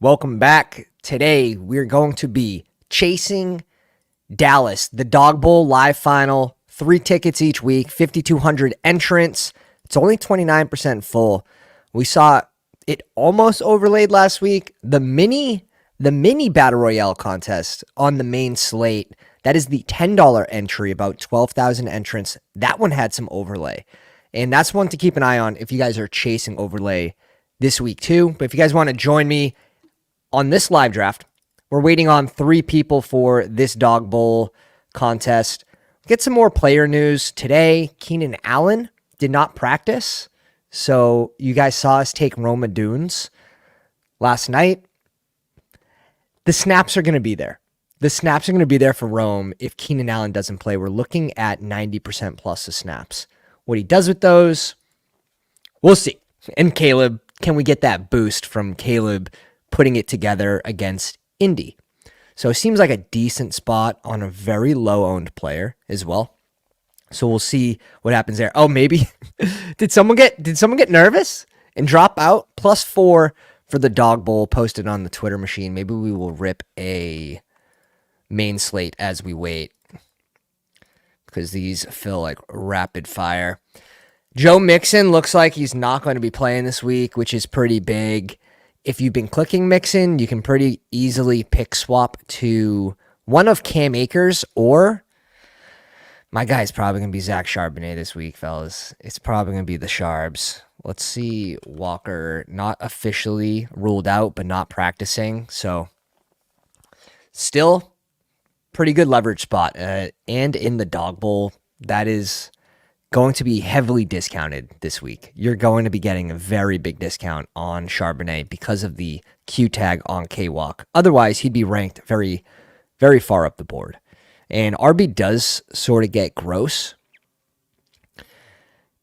Welcome back. Today we're going to be chasing Dallas, the Dog Bowl live final. 3 tickets each week, 5,200 entrants. It's only 29% full. We saw it almost overlaid last week. The mini battle royale contest on the main slate. That is the $10 entry, about 12,000 entrants. That one had some overlay, and that's one to keep an eye on if you guys are chasing overlay this week too. But if you guys want to join me on this live draft, we're waiting on 3 people for this Dog Bowl contest. Get some more player news today. Keenan Allen did not practice, so you guys saw us take Roma Dunes last night. The snaps are going to be there. The snaps are going to be there for Rome if Keenan Allen doesn't play. We're looking at 90% plus of snaps. What he does with those, we'll see. And Caleb, can we get that boost from Caleb putting it together against Indy? So it seems like a decent spot on a very low-owned player as well. So we'll see what happens there. Oh, maybe did someone get nervous and drop out? +4 for the Dog Bowl posted on the Twitter machine. Maybe we will rip a main slate as we wait, because these feel like rapid fire. Joe Mixon looks like he's not going to be playing this week, which is pretty big. If you've been clicking Mixon, you can pretty easily pick swap to one of Cam Akers, or my guy's probably going to be Zach Charbonnet this week, fellas. It's probably going to be the Charbs. Let's see. Walker not officially ruled out, but not practicing. So still pretty good leverage spot. And in the Dog Bowl, that is going to be heavily discounted this week. You're going to be getting a very big discount on Charbonnet because of the Q tag on K-Walk. Otherwise, he'd be ranked very, very far up the board. And RB does sort of get gross.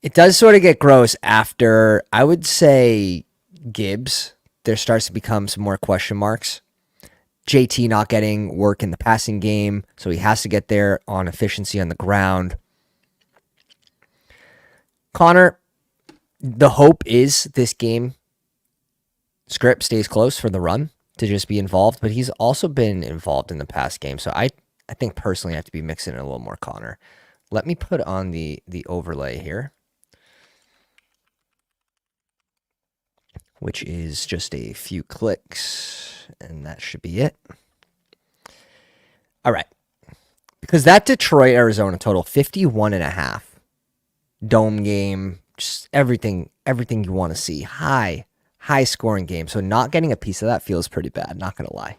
It does sort of get gross after, I would say, Gibbs. There starts to become some more question marks. JT not getting work in the passing game, so he has to get there on efficiency on the ground. Connor, the hope is this game script stays close for the run to just be involved, but he's also been involved in the past game. So I think personally I have to be mixing it a little more Connor. Let me put on the overlay here, which is just a few clicks, and that should be it. All right. Because that Detroit-Arizona total, 51.5. Dome game, just everything you want to see. High scoring game. So not getting a piece of that feels pretty bad, not going to lie.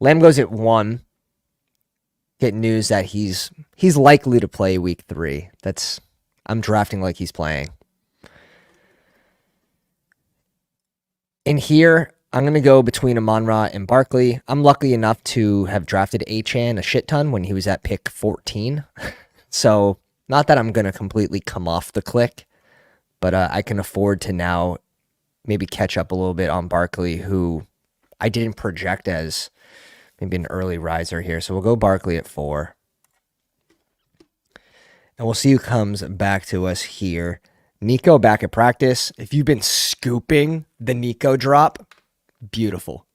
Lamb goes at 1. Get news that he's likely to play week 3. I'm drafting like he's playing. And here, I'm going to go between Amon-Ra and Barkley. I'm lucky enough to have drafted Achane a shit ton when he was at pick 14. So not that I'm going to completely come off the click, but I can afford to now maybe catch up a little bit on Barkley, who I didn't project as maybe an early riser here. So we'll go Barkley at 4. And we'll see who comes back to us here. Nico back at practice. If you've been scooping the Nico drop, beautiful.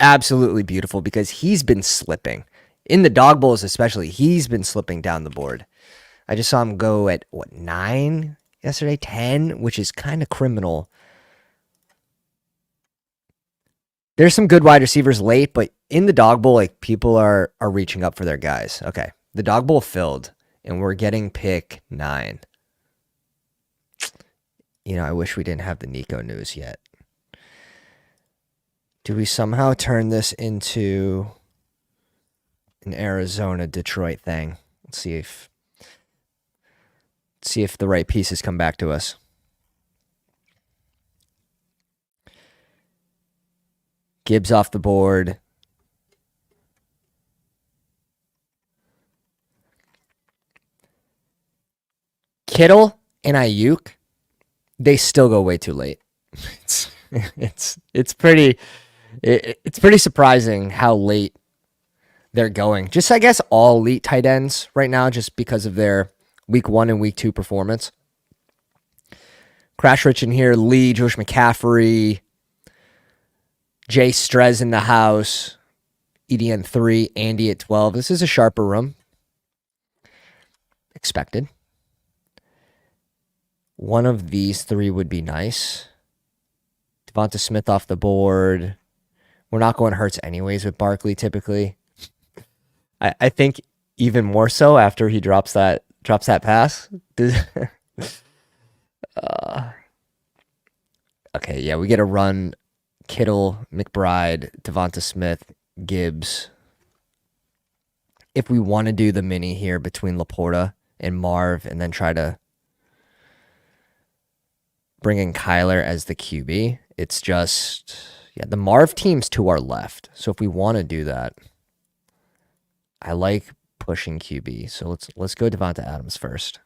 Absolutely beautiful, because he's been slipping. In the Dog Bowls especially, he's been slipping down the board. I just saw him go at, 9 yesterday? 10, which is kind of criminal. There's some good wide receivers late, but in the Dog Bowl, like, people are reaching up for their guys. Okay, the Dog Bowl filled, and we're getting pick 9. I wish we didn't have the Nico news yet. Do we somehow turn this into an Arizona-Detroit thing? Let's see if the right pieces come back to us. Gibbs off the board. Kittle and Ayuk, they still go way too late. It's pretty surprising how late they're going. Just, I guess, all elite tight ends right now, just because of their week 1 and week 2 performance. Crash Rich in here. Lee, Josh McCaffrey, Jay Strez in the house. EDN 3, Andy at 12. This is a sharper room. Expected. One of these three would be nice. Devonta Smith off the board. We're not going Hurts anyways with Barkley typically. I think even more so after he drops that pass. Okay, yeah, we get a run. Kittle, McBride, Devonta Smith, Gibbs. If we want to do the mini here between Laporta and Marv and then try to bring in Kyler as the QB, it's just, yeah, the Marv team's to our left. So if we want to do that, I like pushing QB. So let's go Devonta Adams first.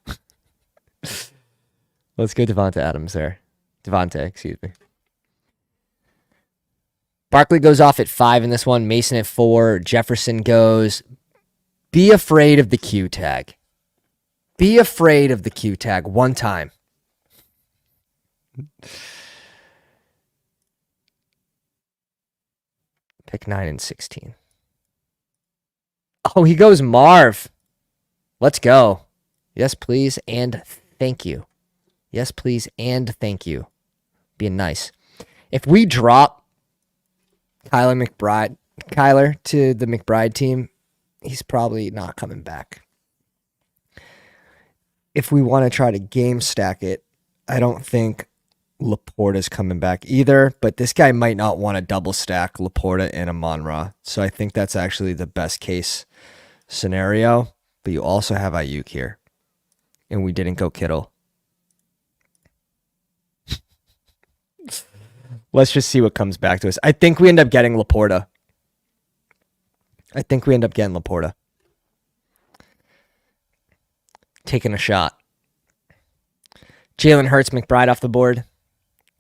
Let's go Devonta Adams there. Devonta, excuse me. Barkley goes off at 5 in this one. Mason at 4. Jefferson goes. Be afraid of the Q tag. Be afraid of the Q tag one time. Pick 9 and 16. Oh, he goes Marv. Let's go. Yes, please, and thank you. Yes, please, and thank you. Being nice. If we drop Kyler to the McBride team, he's probably not coming back. If we want to try to game stack it, I don't think Laporta's coming back either, but this guy might not want to double stack Laporta and Amon-Ra. So I think that's actually the best case scenario. But you also have Ayuk here. And we didn't go Kittle. Let's just see what comes back to us. I think we end up getting Laporta. Taking a shot. Jalen Hurts, McBride off the board.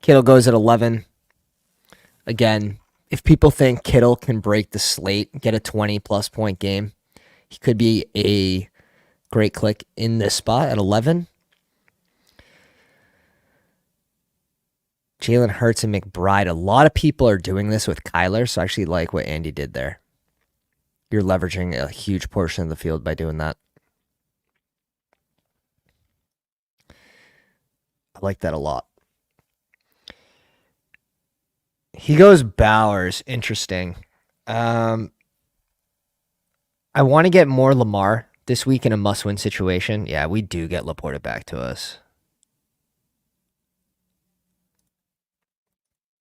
Kittle goes at 11. Again, if people think Kittle can break the slate, get a 20-plus point game, he could be a great click in this spot at 11. Jalen Hurts and McBride. A lot of people are doing this with Kyler, so I actually like what Andy did there. You're leveraging a huge portion of the field by doing that. I like that a lot. He goes Bowers. Interesting. I want to get more Lamar this week in a must-win situation. Yeah, we do get Laporta back to us.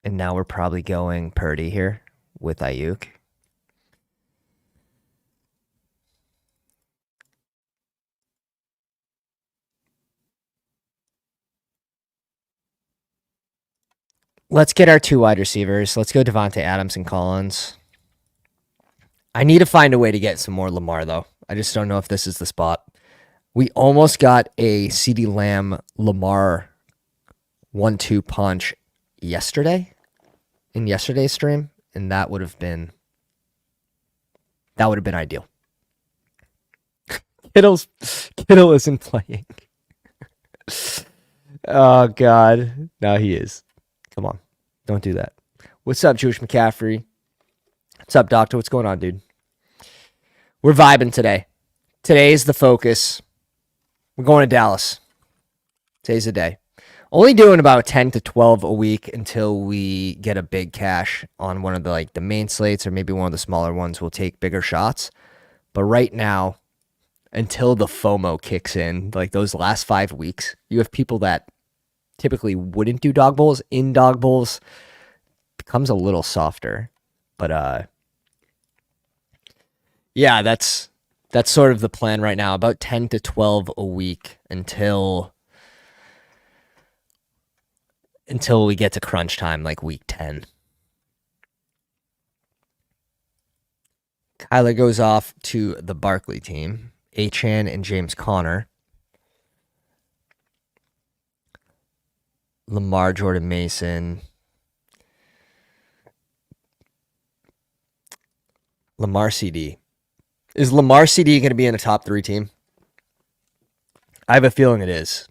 And now we're probably going Purdy here with Ayuk. Let's get our 2 wide receivers. Let's go Devontae Adams and Collins. I need to find a way to get some more Lamar, though. I just don't know if this is the spot. We almost got a CeeDee Lamb Lamar 1-2 punch yesterday, in yesterday's stream, and that would have been ideal. Kittle isn't playing. Oh, God. No, he is. Come on. Don't do that. What's up, Josh McCaffrey? What's up, Doctor? What's going on, dude? We're vibing today. Today's the focus. We're going to Dallas. Today's the day. Only doing about 10 to 12 a week until we get a big cash on one of the main slates or maybe one of the smaller ones. We'll take bigger shots. But right now, until the FOMO kicks in, like those last 5 weeks, you have people that typically wouldn't do dog bowls. In dog bowls becomes a little softer. But yeah, that's sort of the plan right now. About 10 to 12 a week until we get to crunch time, like week 10. Kyler goes off to the Barkley team. Achane and James Conner. Lamar, Jordan Mason. Lamar CD. Is Lamar CD going to be in a top 3 team? I have a feeling it is.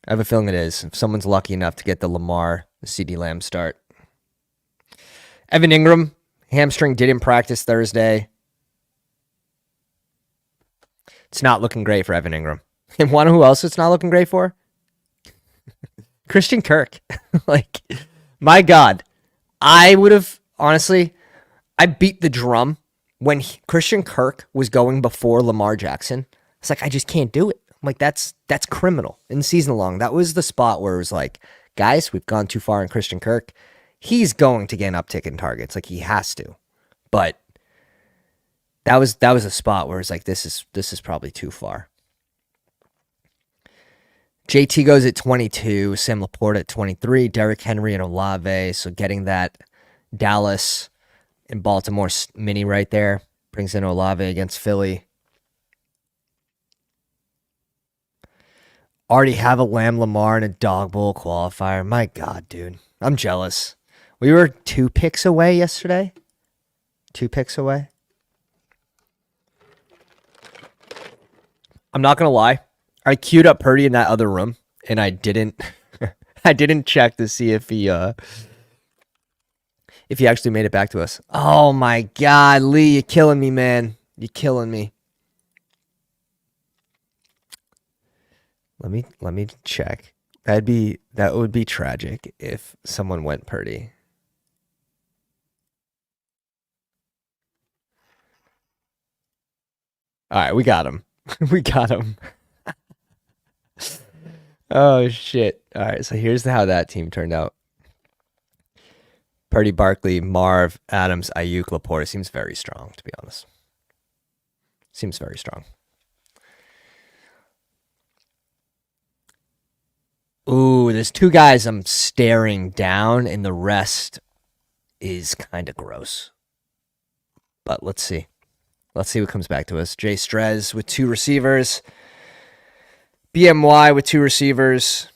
I have a feeling it is. If someone's lucky enough to get the Lamar, the CeeDee Lamb start. Evan Ingram, hamstring, didn't practice Thursday. It's not looking great for Evan Ingram. And one who else it's not looking great for? Christian Kirk. Like, my God. I would have, honestly, I beat the drum when Christian Kirk was going before Lamar Jackson. It's like, I just can't do it. I'm like, that's criminal. In season long, that was the spot where it was like, guys, we've gone too far in Christian Kirk. He's going to get an uptick in targets. Like, he has to. But that was a spot where it's like, this is probably too far. JT goes at 22, Sam Laporta at 23, Derrick Henry and Olave. So getting that Dallas and Baltimore mini right there brings in Olave against Philly. Already have a Lamb, Lamar, and a Dog Bowl qualifier. My God, dude. I'm jealous. We were 2 picks away yesterday. 2 picks away. I'm not going to lie. I queued up Purdy in that other room, and I didn't I didn't check to see if he actually made it back to us. Oh my God, Lee, you're killing me, man. You're killing me. Let me check. That would be tragic if someone went Purdy. All right, we got him. We got him. Oh, shit. All right, so here's how that team turned out. Purdy, Barkley, Marv, Adams, Ayuk, Laporta. Seems very strong, to be honest. Seems very strong. Ooh, there's 2 guys I'm staring down, and the rest is kind of gross. But let's see. Let's see what comes back to us. Jay Strez with 2 receivers. BMY with 2 receivers.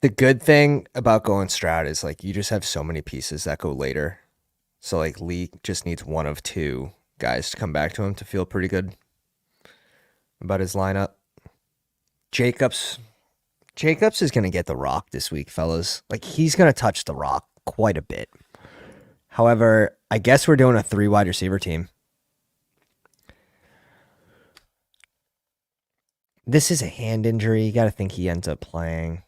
The good thing about going strat is, like, you just have so many pieces that go later. So, like, Lee just needs one of 2 guys to come back to him to feel pretty good about his lineup. Jacobs is going to get the rock this week, fellas. Like, he's going to touch the rock quite a bit. However, I guess we're doing a 3 wide receiver team. This is a hand injury. You got to think he ends up playing.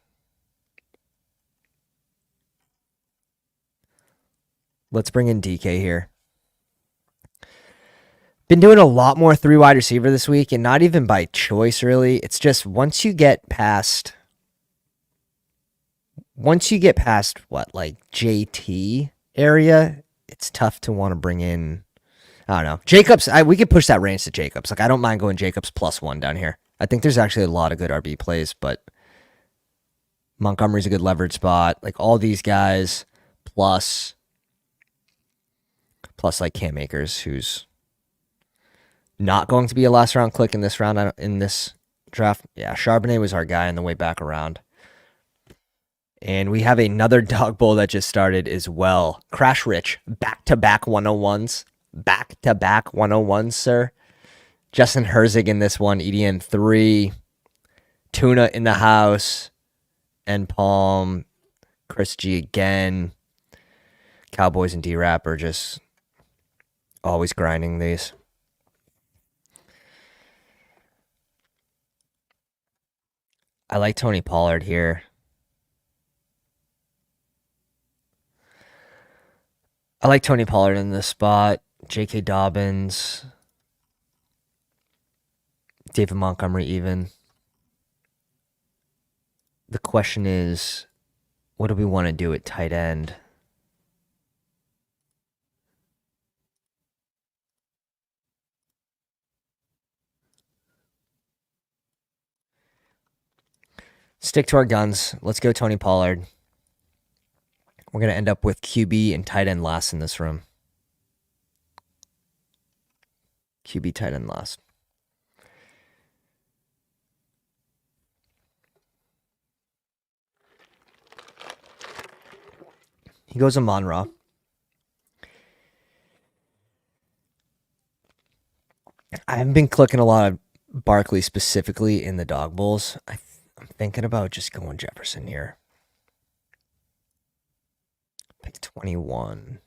Let's bring in DK here. Been doing a lot more 3 wide receiver this week, and not even by choice, really. It's just once you get past what, like JT area, it's tough to want to bring in, I don't know. Jacobs, we could push that range to Jacobs. Like, I don't mind going Jacobs +1 down here. I think there's actually a lot of good RB plays, but Montgomery's a good leverage spot. Like, all these guys, plus like Cam Akers, who's not going to be a last round click in this round, in this draft. Yeah, Charbonnet was our guy on the way back around. And we have another Dog Bowl that just started as well. Crash Rich, back-to-back 101s. Back-to-back 101s, sir. Justin Herzig in this one, EDN 3. Tuna in the house. N Palm. Chris G again. Cowboys and D-Rap are just always grinding these. I like Tony Pollard here. I like Tony Pollard in this spot. J.K. Dobbins. David Montgomery even. The question is, what do we want to do at tight end? Stick to our guns. Let's go Tony Pollard. We're going to end up with QB and tight end last in this room. QB, tight end last. He goes Amon-Ra. I haven't been clicking a lot of Barkley specifically in the dog bowls. I'm thinking about just going Jefferson here. Pick 21.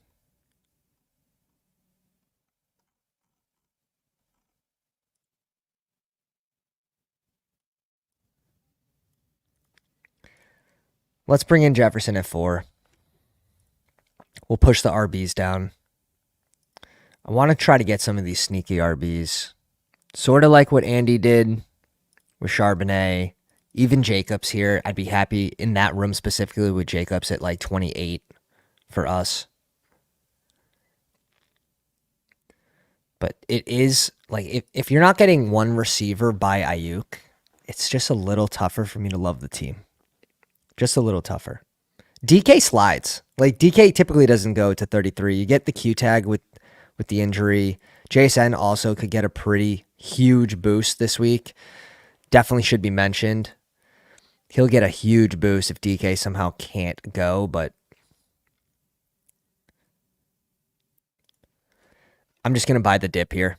Let's bring in Jefferson at 4. We'll push the RBs down. I want to try to get some of these sneaky RBs. Sort of like what Andy did with Charbonnet. Even Jacobs here. I'd be happy in that room specifically with Jacobs at like 28 for us. But it is like if you're not getting one receiver by Ayuk, it's just a little tougher for me to love the team. Just a little tougher. DK slides. Like DK typically doesn't go to 33. You get the Q tag with the injury. JSN also could get a pretty huge boost this week. Definitely should be mentioned. He'll get a huge boost if DK somehow can't go, but I'm just going to buy the dip here.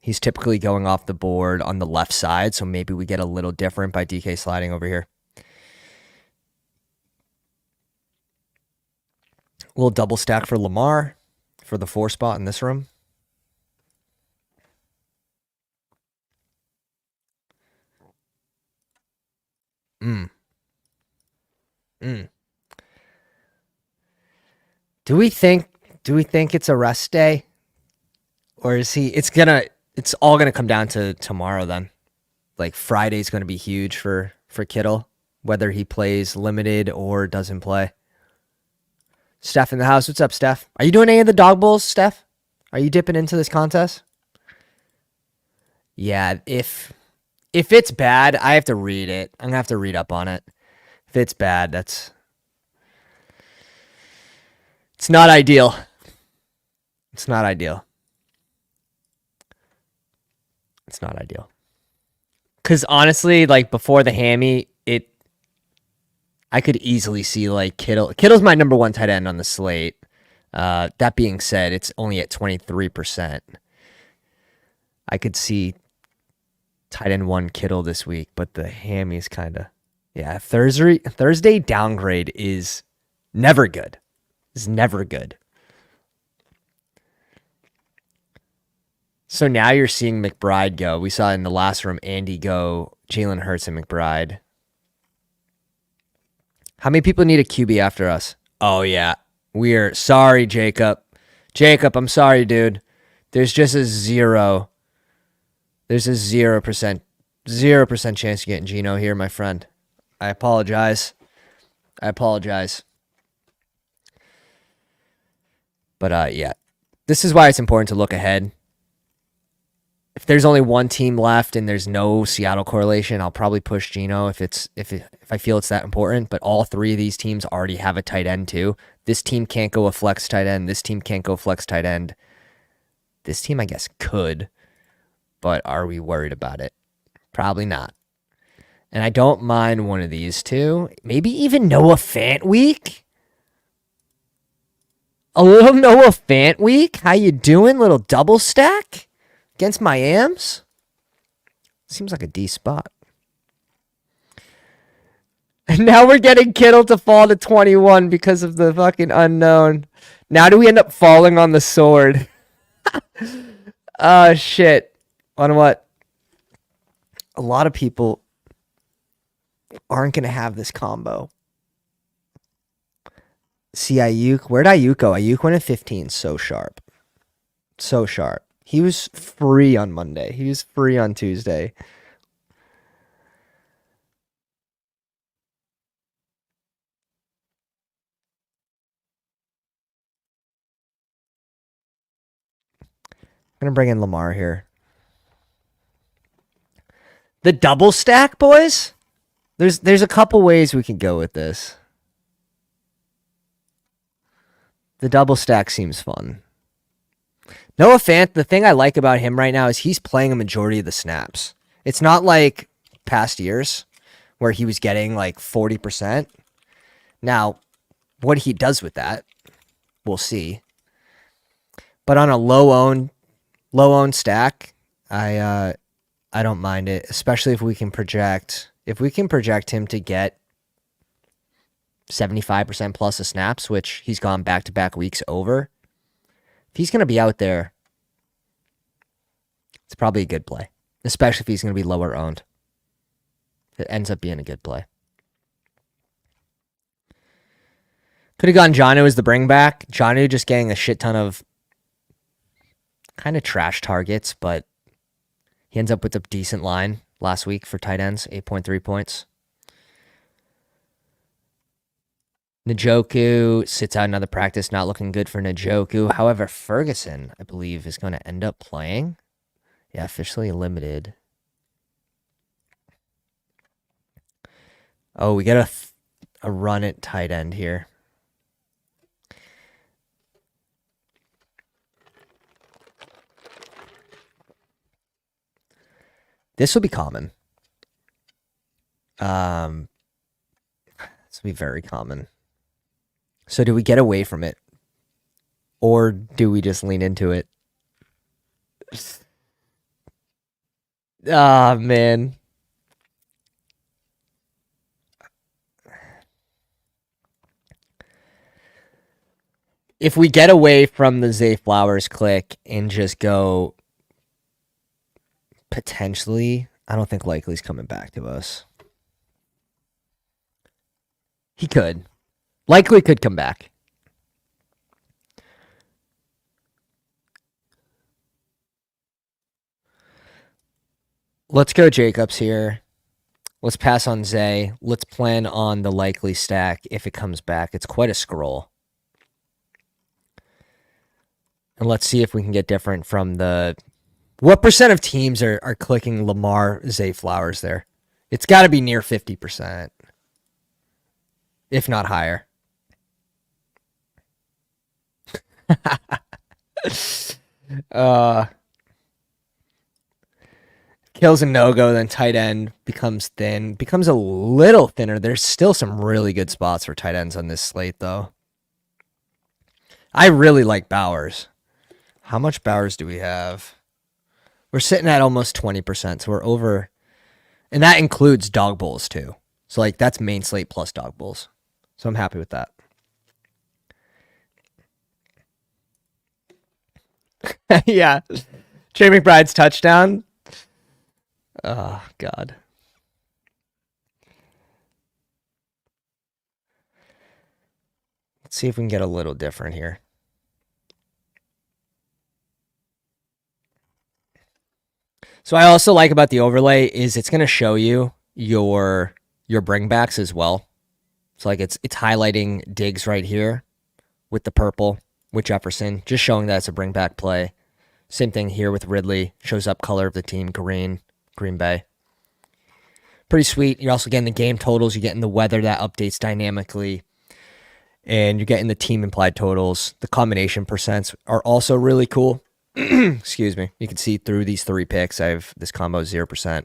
He's typically going off the board on the left side, so maybe we get a little different by DK sliding over here. We'll double stack for Lamar for the 4 spot in this room. Do we think it's a rest day? Or is he it's all gonna come down to tomorrow then. Like Friday's gonna be huge for Kittle, whether he plays limited or doesn't play. Steph in the house. What's up, Steph? Are you doing any of the dog bowls, Steph? Are you dipping into this contest? Yeah, if it's bad, I have to read it. I'm gonna have to read up on it. If it's bad, it's not ideal. It's not ideal. It's not ideal. Because honestly, like before the hammy, I could easily see like Kittle. Kittle's my number 1 tight end on the slate. That being said, it's only at 23%. I could see tight end 1 Kittle this week, but the hammy's kind of, yeah. Thursday downgrade is never good. It's never good. So now you're seeing McBride go. We saw in the last room Andy go, Jalen Hurts and McBride. How many people need a QB after us? Oh, yeah. We're sorry, Jacob. Jacob, I'm sorry, dude. There's just a 0%. There's a 0% chance of getting Geno here, my friend. I apologize. But, yeah. This is why it's important to look ahead. If there's only one team left and there's no Seattle correlation, I'll probably push Geno if I feel it's that important. But all 3 of these teams already have a tight end too. This team can't go a flex tight end. This team can't go flex tight end. This team, I guess, could, but are we worried about it? Probably not. And I don't mind one of these two. Maybe even Noah Fant week. A little Noah Fant week. How you doing? Little double stack against my Ams? Seems like a D spot. And now we're getting Kittle to fall to 21 because of the fucking unknown. Now do we end up falling on the sword? Oh, shit. On what? A lot of people aren't going to have this combo. See Ayuk. Where'd Ayuk go? Ayuk went at 15. So sharp. So sharp. He was free on Monday. He was free on Tuesday. I'm going to bring in Lamar here. The double stack, boys? There's a couple ways we can go with this. The double stack seems fun. Noah Fant, the thing I like about him right now is he's playing a majority of the snaps. It's not like past years where he was getting like 40%. Now, what he does with that, we'll see. But on a low owned stack, I I don't mind it, especially if we can project him to get 75% plus of snaps, which he's gone back-to-back weeks over. If he's going to be out there, it's probably a good play, especially if he's going to be lower owned. It ends up being a good play. Could have gone Jonnu as the bring back. Jonnu just getting a shit ton of kind of trash targets, but he ends up with a decent line last week for tight ends, 8.3 points. Njoku sits out another practice, not looking good for Njoku. However, Ferguson, I believe, is going to end up playing. Yeah, officially limited. Oh, we got a run at tight end here. This will be common. This will be very common. So do we get away from it? Or do we just lean into it? Ah, man. If we get away from the Zay Flowers click and just go potentially, I don't think Likely's coming back to us. He could. Likely could come back. Let's go Jacobs here. Let's pass on Zay. Let's plan on the Likely stack if it comes back. It's quite a scroll. And let's see if we can get different from the... What percent of teams are clicking Lamar Zay Flowers there? It's got to be near 50%. If not higher. Kills a no-go, then tight end becomes thin. Becomes a little thinner. There's still some really good spots for tight ends on this slate, though. I really like Bowers. How much Bowers do we have? We're sitting at almost 20%, so we're over. And that includes dog bowls, too. So, like, that's main slate plus dog bowls. So I'm happy with that. Yeah. Trey McBride's touchdown. Oh, God. Let's see if we can get a little different here. So I also like about the overlay is it's going to show you your bringbacks as well. So like it's highlighting Diggs right here with the purple with Jefferson, just showing that it's a bringback play. Same thing here with Ridley. Shows up color of the team, Green Bay. Pretty sweet. You're also getting the game totals. You're getting the weather that updates dynamically. And you're getting the team implied totals. The combination percents are also really cool. Excuse me. You can see through these 3 picks, I have this combo 0%.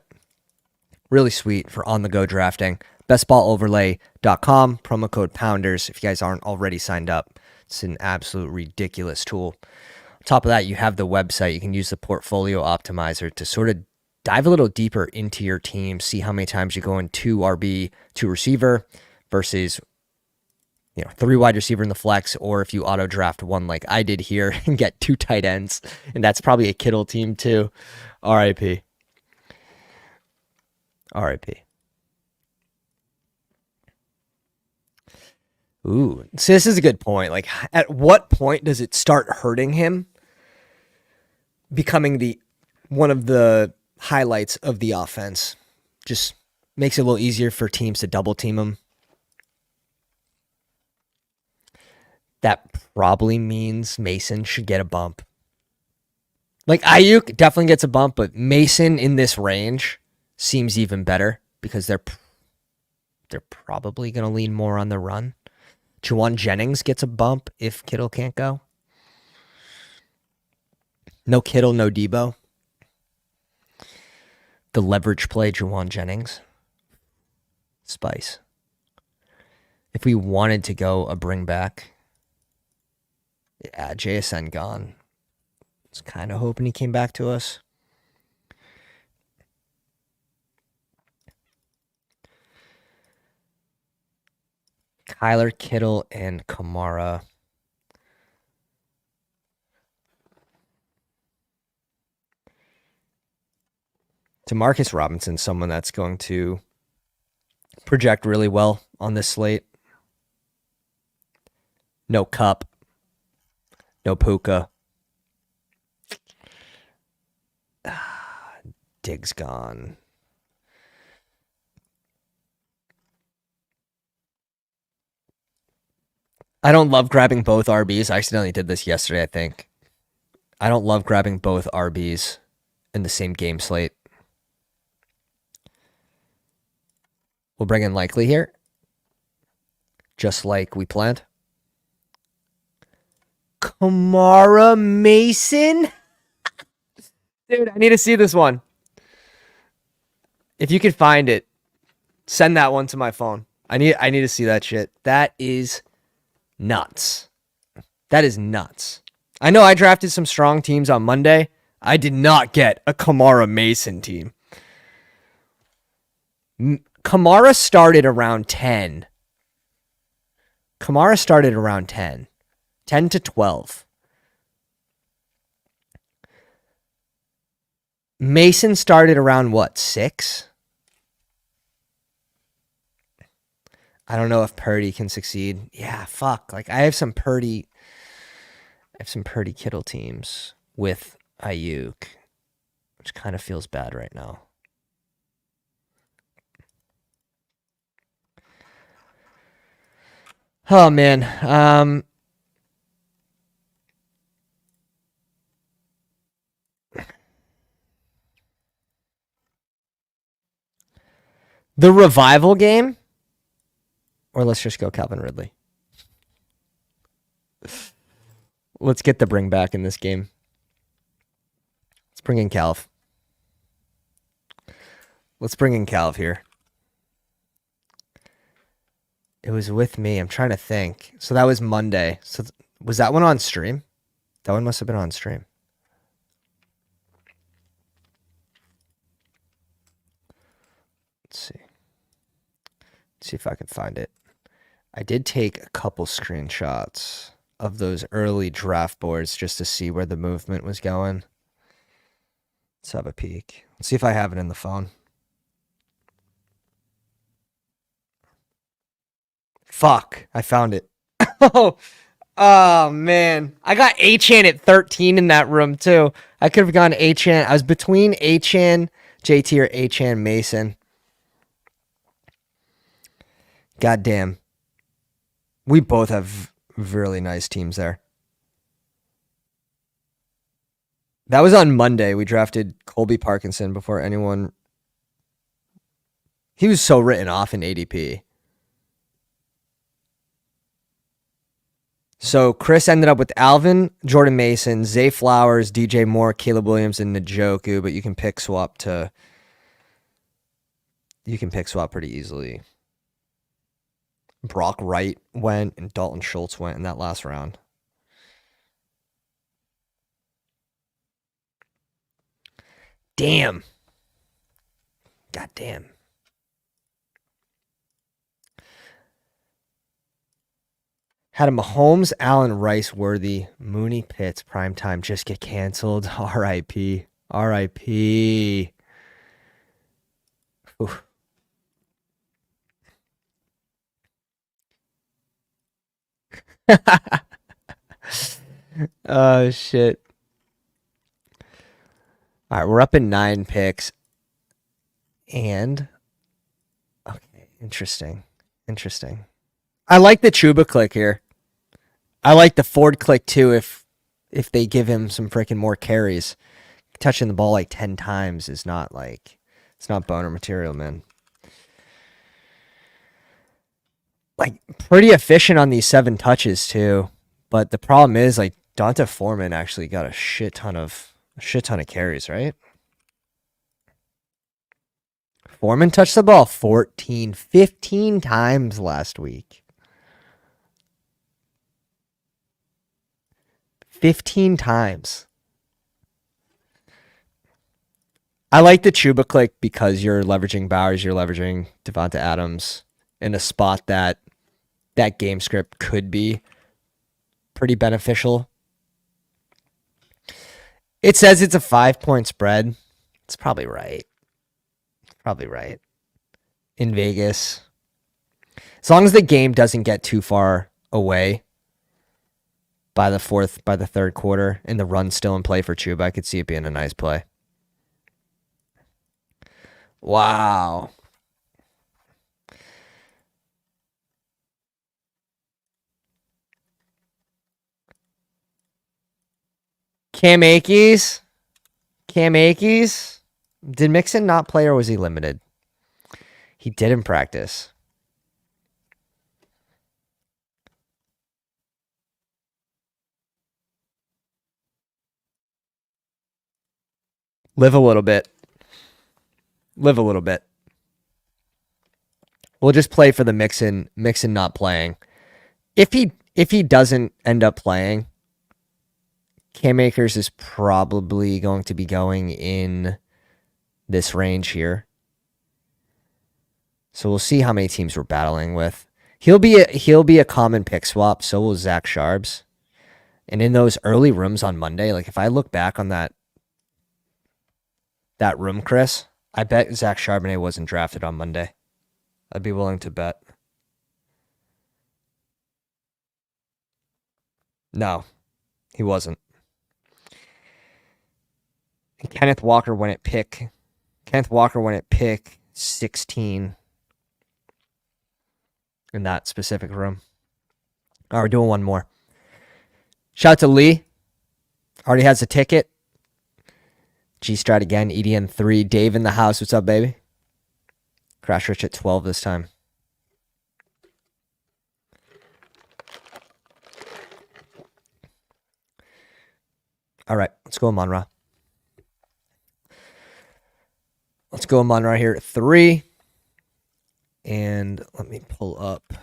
Really sweet for on-the-go drafting. Bestballoverlay.com, promo code Pounders. If you guys aren't already signed up, it's an absolute ridiculous tool. On top of that, you have the website. You can use the portfolio optimizer to sort of dive a little deeper into your team, see how many times you go in 2 RB, 2 receiver versus 3 wide receiver in the flex, or if you auto draft 1 like I did here and get 2 tight ends, and that's probably a Kittle team too. RIP. Ooh, so this is a good point. Like, at what point does it start hurting him becoming one of the highlights of the offense? Just makes it a little easier for teams to double team him. That probably means Mason should get a bump. Like, Ayuk definitely gets a bump, but Mason in this range seems even better because they're probably going to lean more on the run. Juwan Jennings gets a bump if Kittle can't go. No Kittle, no Debo. The leverage play, Juwan Jennings. Spice. If we wanted to go a bring back, yeah, JSN gone. I was kind of hoping he came back to us. Kyler, Kittle, and Kamara. Demarcus Robinson, someone that's going to project really well on this slate. No Cup. No Puka. Diggs gone. I don't love grabbing both RBs. I accidentally did this yesterday, I think. I don't love grabbing both RBs in the same game slate. We'll bring in Likely here. Just like we planned. Kamara Mason? Dude, I need to see this one. If you can find it, send that one to my phone. I need to see that shit. That is nuts. That is nuts. I know I drafted some strong teams on Monday. I did not get a Kamara Mason team. Kamara started around 10. 10 to 12. Mason started around what, 6? I don't know if Purdy can succeed. Yeah, fuck. Like I have some Purdy Kittle teams with Ayuk, which kind of feels bad right now. Oh man. The revival game? Or let's just go Calvin Ridley. Let's get the bring back in this game. Let's bring in Calv. Here. It was with me. I'm trying to think. So that was Monday. So was that one on stream? That one must have been on stream. Let's see. Let's see if I can find it. I did take a couple screenshots of those early draft boards just to see where the movement was going. Let's have a peek. Let's see if I have it in the phone. Fuck, I found it. Oh, man. I got Achane at 13 in that room, too. I could have gone Achane. I was between Achane, JT, or Achane Mason. Goddamn. We both have really nice teams there. That was on Monday. We drafted Colby Parkinson before anyone. He was so written off in ADP. So Chris ended up with Alvin, Jordan Mason, Zay Flowers, DJ Moore, Caleb Williams, and Njoku, but you can pick swap pretty easily. Brock Wright went and Dalton Schultz went in that last round. Damn. God damn. Had a Mahomes, Allen, Rice, Worthy, Mooney, Pitts, primetime just get canceled. R.I.P. R.I.P. Oof. Oh, shit. All right, we're up in 9 picks. And, okay, interesting. I like the Chuba click here. I like the Ford click, too, if they give him some freaking more carries. Touching the ball like 10 times is not like, it's not boner material, man. Like, pretty efficient on these 7 touches, too. But the problem is, like, Donta Foreman actually got a shit ton of carries, right? Foreman touched the ball 15 times last week. 15 times. I like the Chuba click because you're leveraging Bowers, you're leveraging Devonta Adams in a spot that that game script could be pretty beneficial. It says it's a 5-point spread. It's probably right. In Vegas. As long as the game doesn't get too far away by the third quarter, and the run's still in play for Chuba, I could see it being a nice play. Wow. Cam Akers. Did Mixon not play, or was he limited? He did in practice. Live a little bit. We'll just play for the Mixon not playing. If he doesn't end up playing, Cam Akers is probably going to be going in this range here. So we'll see how many teams we're battling with. He'll be a common pick swap. So will Zach Charbs. And in those early rooms on Monday, like if I look back on that room, Chris, I bet Zach Charbonnet wasn't drafted on Monday. I'd be willing to bet. No, he wasn't. And Kenneth Walker went at pick 16 in that specific room. All right, we're doing one more. Shout out to Lee. Already has a ticket. G-Strat again, EDN 3. Dave in the house. What's up, baby? Crash Rich at 12 this time. All right, let's go Amon-Ra. Let's go Amon-Ra here at 3. And let me pull up.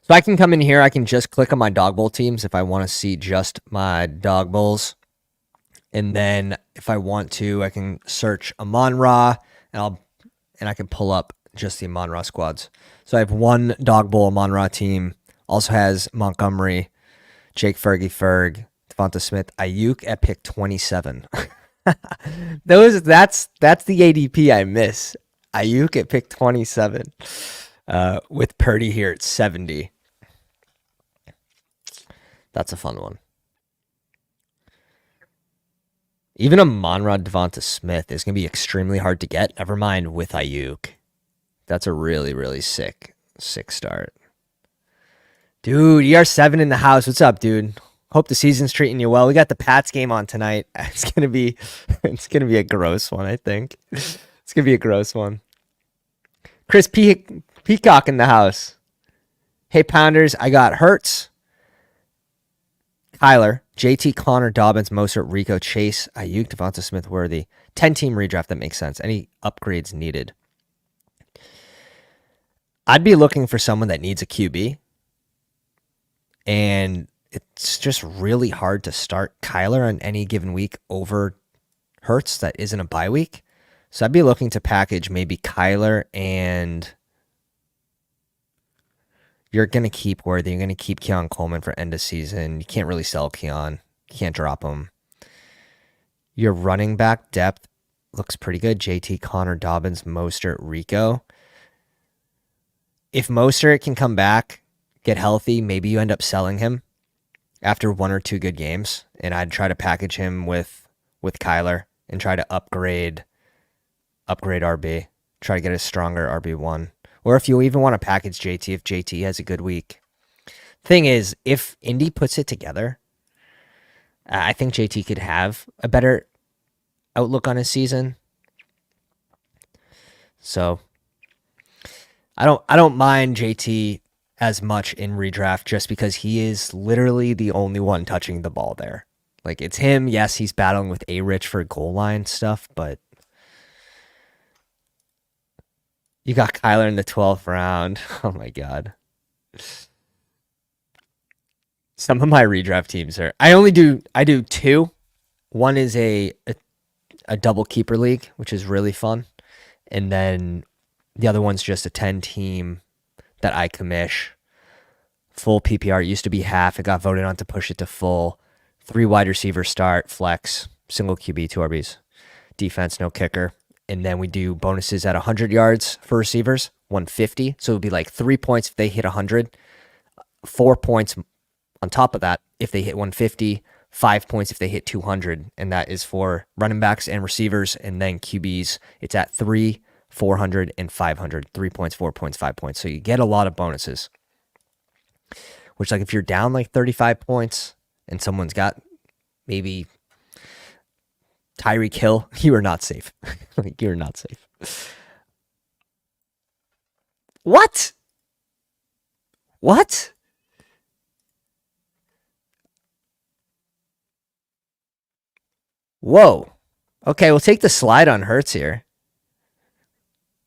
So I can come in here. I can just click on my Dog Bowl teams if I want to see just my Dog Bowls. And then if I want to, I can search Amon-Ra and I can pull up just the Amon-Ra squads. So I have one Dog Bowl Amon-Ra team. Also has Montgomery, Jake Ferg, Devonta Smith, Ayuk at pick 27. That's the ADP I miss. Ayuk at pick 27. With Purdy here at 70. That's a fun one. Even a Amon-Ra Devonta Smith is going to be extremely hard to get. Never mind with Ayuk. That's a really, really sick start. Dude, ER7 in the house. What's up, dude? Hope the season's treating you well. We got the Pats game on tonight. It's gonna be a gross one, I think. It's gonna be a gross one. Chris Peacock in the house. Hey, Pounders, I got Hurts, Kyler, JT, Connor, Dobbins, Mostert, Rico, Chase, Ayuk, Devonta Smith, Worthy. 10-team redraft, that makes sense. Any upgrades needed? I'd be looking for someone that needs a QB. And it's just really hard to start Kyler on any given week over Hurts that isn't a bye week. So I'd be looking to package maybe Kyler, and you're going to keep Worthy. You're going to keep Keon Coleman for end of season. You can't really sell Keon. You can't drop him. Your running back depth looks pretty good. JT, Connor, Dobbins, Mostert, Rico. If Mostert can come back, get healthy, maybe you end up selling him after one or two good games, and I'd try to package him with Kyler and try to upgrade RB. Try to get a stronger RB1. Or if you even want to package JT, if JT has a good week. Thing is, if Indy puts it together, I think JT could have a better outlook on his season. So I don't mind JT as much in redraft just because he is literally the only one touching the ball there. Like, it's him. Yes, he's battling with A-Rich for goal line stuff, but you got Kyler in the 12th round. Oh my God. Some of my redraft teams are, I do two. One is a double keeper league, which is really fun. And then the other one's just a 10-team that I commish. Full PPR. It used to be half. It got voted on to push it to full. 3 wide receiver start, flex, single QB, 2 RBs. Defense, no kicker. And then we do bonuses at 100 yards for receivers, 150. So it would be like 3 points if they hit 100, 4 points on top of that if they hit 150, 5 points if they hit 200. And that is for running backs and receivers. And then QBs, it's at 3, 400, and 500. 3 points, 4 points, 5 points. So you get a lot of bonuses. Which, like, if you're down like 35 points and someone's got maybe Tyreek Hill, you are not safe. Like, you're not safe. What? What? Whoa. Okay, we'll take the slide on Hurts here.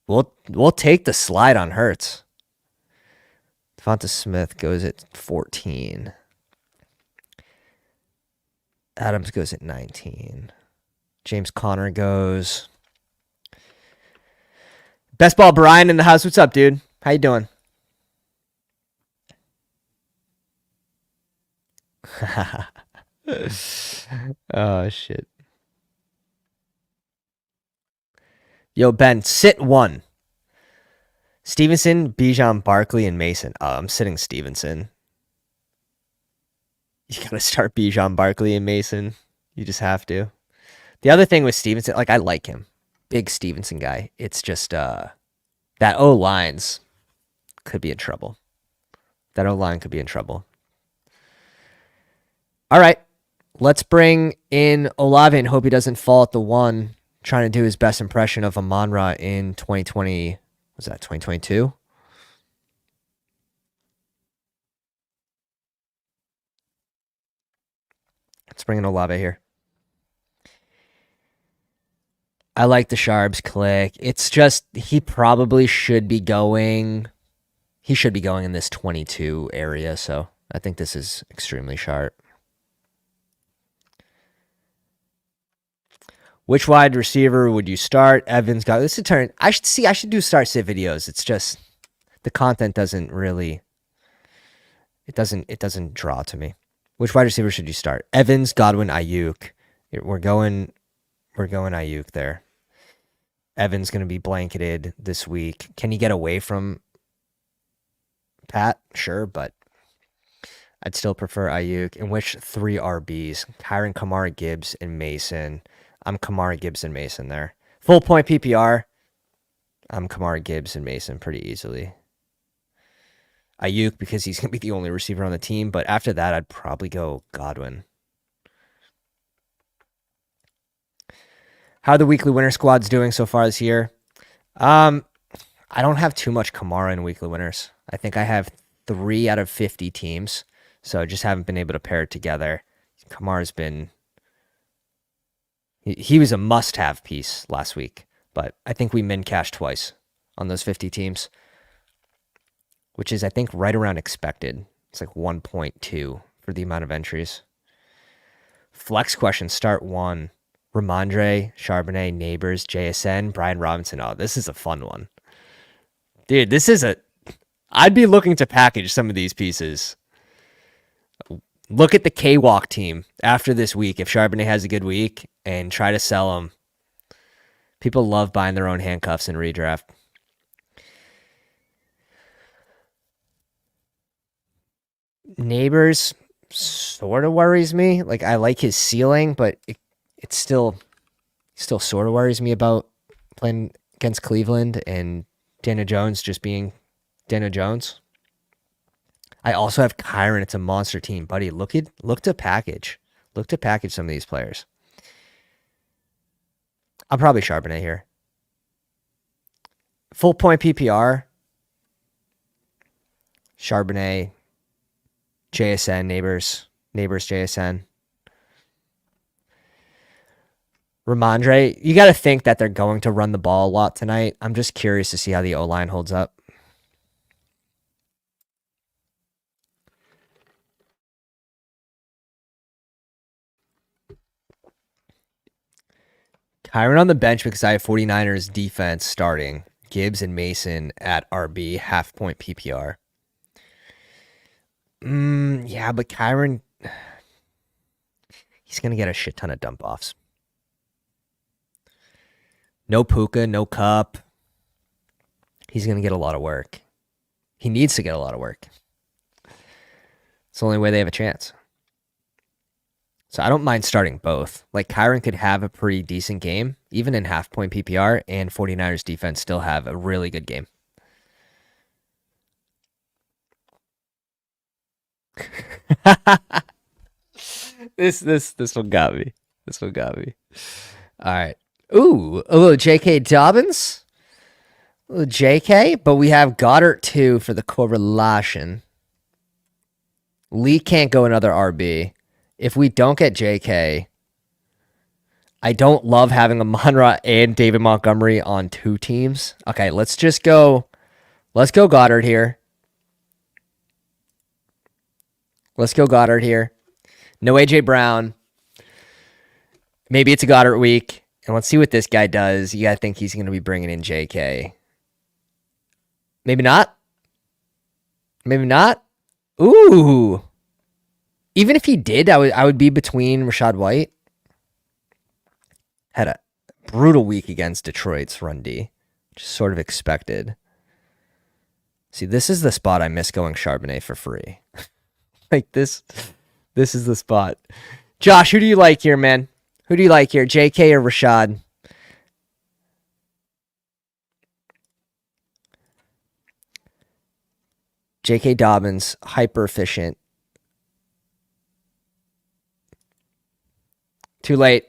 We'll take the slide on Hurts. Devonta Smith goes at 14. Adams goes at 19. James Conner goes. Bestball Brian in the house. What's up, dude? How you doing? Oh, shit. Yo, Ben, sit 1. Stevenson, Bijan, Barkley, and Mason. Oh, I'm sitting Stevenson. You got to start Bijan, Barkley, and Mason. You just have to. The other thing with Stevenson, like, I like him. Big Stevenson guy. It's just that O-lines could be in trouble. That O-line could be in trouble. All right. Let's bring in Olave and hope he doesn't fall at the 1, trying to do his best impression of Amon-Ra in 2020. Was that 2022? Let's bring in Olave here. I like the Sharps click. It's just he probably should be going. He should be going in this 22 area. So I think this is extremely sharp. Which wide receiver would you start? Evans got this. Turn. I should do start sit videos. It's just the content doesn't really. It doesn't draw to me. Which wide receiver should you start? Evans, Godwin, Ayuk. We're going Ayuk there. Evans going to be blanketed this week. Can he get away from Pat? Sure, but I'd still prefer Ayuk. In which 3 RBs? Kyron, Kamara, Gibbs, and Mason. I'm Kamara, Gibbs, and Mason there. Full point PPR. I'm Kamara, Gibbs, and Mason pretty easily. Ayuk because he's going to be the only receiver on the team. But after that, I'd probably go Godwin. How are the weekly winner squads doing so far this year? I don't have too much Kamara in weekly winners. I think I have 3 out of 50 teams. So I just haven't been able to pair it together. Kamara's been... He was a must-have piece last week. But I think we min-cashed twice on those 50 teams. Which is, I think, right around expected. It's like 1.2 for the amount of entries. Flex question, start 1. Ramondre, Charbonnet, Neighbors, JSN, Brian Robinson. Oh, this is a fun one. Dude, I'd be looking to package some of these pieces. Look at the K-Walk team after this week. If Charbonnet has a good week and try to sell them. People love buying their own handcuffs in redraft. Neighbors sort of worries me. Like, I like his ceiling, but it still sort of worries me about playing against Cleveland and Daniel Jones just being Daniel Jones. I also have Kyron. It's a monster team, buddy. Look to package. Look to package some of these players. I'll probably Charbonnet here. Full point PPR. Charbonnet, JSN, Neighbors, JSN. Ramondre, you got to think that they're going to run the ball a lot tonight. I'm just curious to see how the O-line holds up. Kyron on the bench because I have 49ers defense starting. Gibbs and Mason at RB, half point PPR. Yeah, but Kyron, he's going to get a shit ton of dump offs. No Puka, no Cup. He's going to get a lot of work. He needs to get a lot of work. It's the only way they have a chance. So I don't mind starting both. Like Kyron could have a pretty decent game, even in half point PPR, and 49ers defense still have a really good game. This one got me. This one got me. All right. Ooh, a little J.K. Dobbins. A little J.K., but we have Goddard too for the correlation. Lee can't go another RB. If we don't get J.K., I don't love having Amon-Ra and David Montgomery on two teams. Okay, let's just go. Let's go Goddard here. Let's go Goddard here. No A.J. Brown. Maybe it's a Goddard week. And let's see what this guy does. You got to think he's going to be bringing in J.K. Maybe not. Maybe not. Ooh. Even if he did, I would be between Rachaad White. Had a brutal week against Detroit's run D. Just sort of expected. See, this is the spot I miss going Charbonnet for free. Like this is the spot. Josh, who do you like here, man? Who do you like here, JK or Rashad? J.K. Dobbins, hyper efficient. Too late.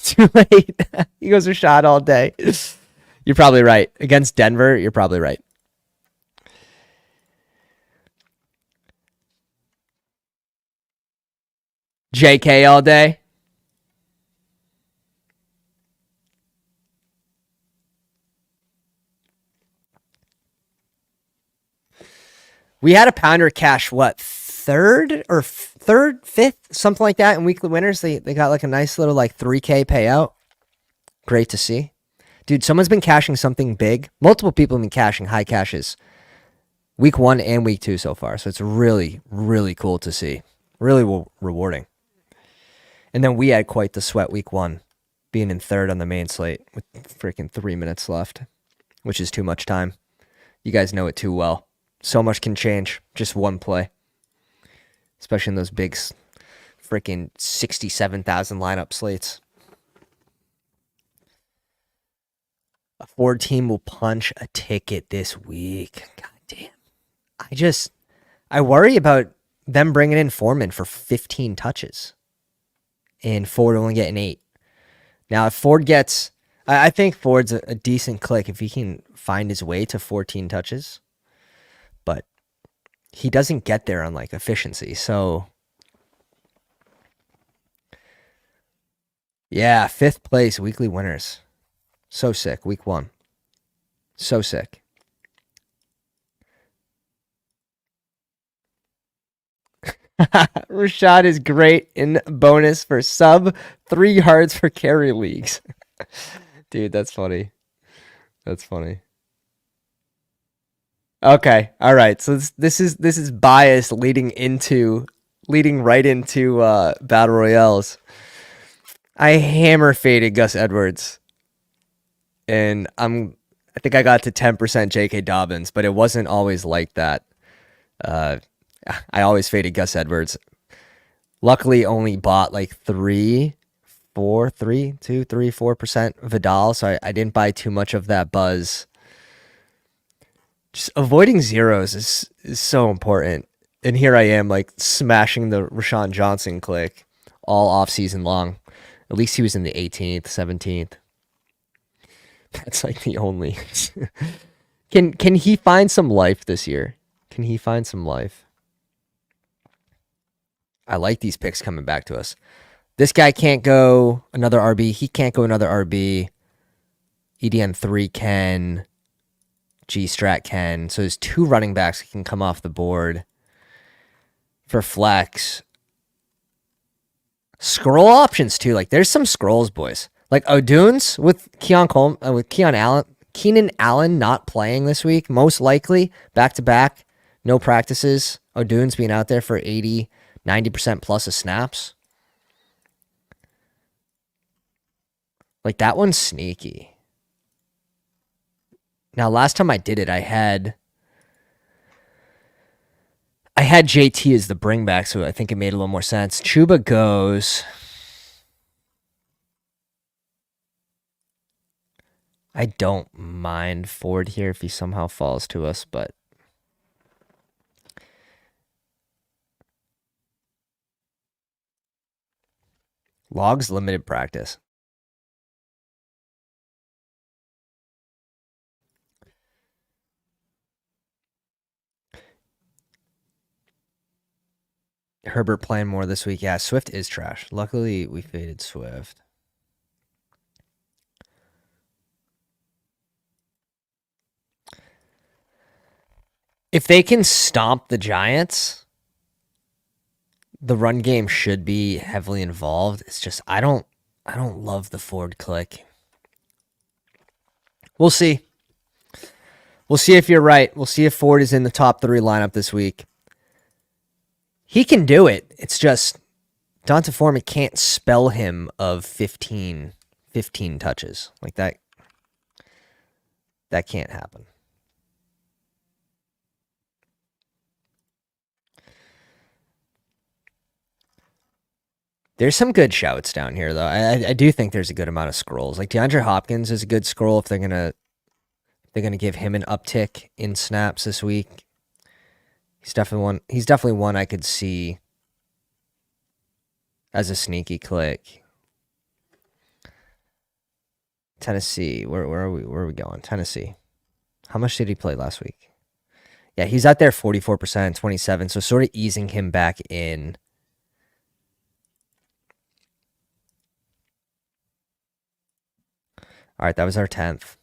Too late. He goes Rashad all day. You're probably right. Against Denver, you're probably right. J.K. all day. We had a pounder cash, what, third, fifth, something like that in weekly winners. They got like a nice little like 3K payout. Great to see. Dude, someone's been cashing something big. Multiple people have been cashing high cashes. Week 1 and week 2 so far. So it's really, really cool to see. Really rewarding. And then we had quite the sweat week 1, being in third on the main slate with freaking 3 minutes left, which is too much time. You guys know it too well. So much can change. Just one play. Especially in those big freaking 67,000 lineup slates. A Ford team will punch a ticket this week. God damn. I worry about them bringing in Foreman for 15 touches. And Ford only getting 8. Now, if Ford gets... I think Ford's a decent click if he can find his way to 14 touches. But he doesn't get there on like efficiency. So yeah, 5th place weekly winners. So sick. Week 1. So sick. Rashad is great in bonus for sub 3 yards for carry leagues. Dude, that's funny. That's funny. Okay, all right. So this is bias leading right into battle royales. I hammer faded Gus Edwards, and I think I got to 10% J.K. Dobbins, but it wasn't always like that. I always faded Gus Edwards. Luckily, only bought like 4% Vidal, so I didn't buy too much of that buzz. Just avoiding zeros is so important. And here I am, like, smashing the Rashawn Johnson click all off season long. At least he was in the 18th, 17th. That's like the only... Can he find some life this year? Can he find some life? I like these picks coming back to us. This guy can't go another RB. He can't go another RB. EDN 3 can... G-Strat can. So there's 2 running backs that can come off the board for flex. Scroll options too. Like there's some scrolls, boys. Like O'Dunes with Keon Allen. Keenan Allen not playing this week, most likely back-to-back, no practices. O'Dune's being out there for 80, 90% plus of snaps. Like, that one's sneaky. Now, last time I did it, I had JT as the bringback, so I think it made a little more sense. Chuba goes. I don't mind Ford here if he somehow falls to us, but Logs limited practice. Herbert playing more this week. Yeah, Swift is trash. Luckily, we faded Swift. If they can stomp the Giants, the run game should be heavily involved. It's just I don't love the Ford click. We'll see. We'll see if you're right. We'll see if Ford is in the top 3 lineup this week. He can do it. It's just Donta Foreman can't spell him of 15 touches. Like that can't happen. There's some good shouts down here, though. I do think there's a good amount of scrolls. Like DeAndre Hopkins is a good scroll if they're gonna give him an uptick in snaps this week. He's definitely one I could see as a sneaky click. Tennessee, where are we? Where are we going? Tennessee. How much did he play last week? Yeah, he's out there 44%, 27, so sort of easing him back in. All right, that was our 10th.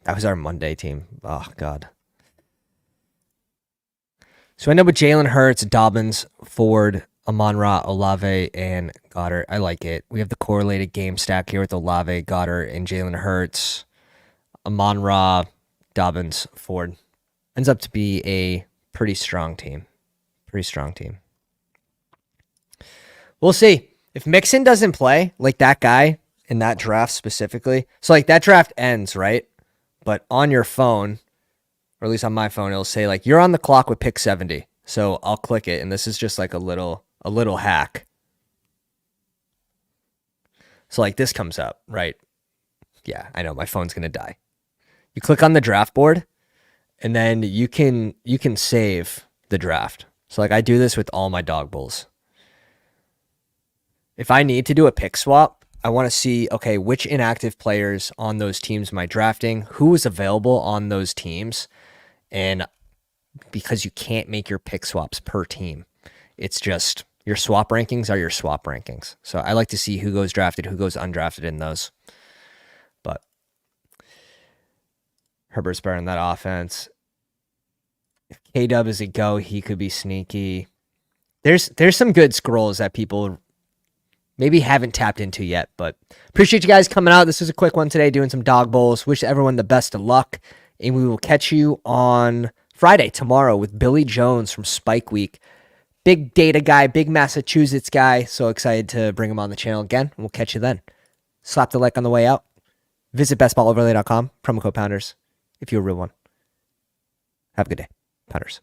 That was our Monday team. Oh, God. So I end up with Jalen Hurts, Dobbins, Ford, Amon-Ra, Olave, and Goddard. I like it. We have the correlated game stack here with Olave, Goddard, and Jalen Hurts. Amon-Ra, Dobbins, Ford. Ends up to be a pretty strong team. Pretty strong team. We'll see. If Mixon doesn't play, like that guy in that draft specifically, so like that draft ends, right? But on your phone, or at least on my phone, it'll say like you're on the clock with pick 70. So I'll click it, and this is just like a little hack. So like this comes up, right? Yeah, I know my phone's gonna die. You click on the draft board, and then you can save the draft. So like I do this with all my dog bulls. If I need to do a pick swap, I want to see, okay, which inactive players on those teams am I drafting? Who is available on those teams? And because you can't make your pick swaps per team, it's just your swap rankings are your swap rankings. So I like to see who goes drafted, who goes undrafted in those. But Herbert's better in that offense. If K-Dub is a go, he could be sneaky. There's some good scrolls that people maybe haven't tapped into yet, but appreciate you guys coming out. This is a quick one today, doing some dog bowls. Wish everyone the best of luck, and we will catch you on Friday, tomorrow, with Billy Jones from Spike Week. Big data guy, big Massachusetts guy. So excited to bring him on the channel again. We'll catch you then. Slap the like on the way out. Visit bestballoverlay.com, promo code Pounders, if you're a real one. Have a good day, Pounders.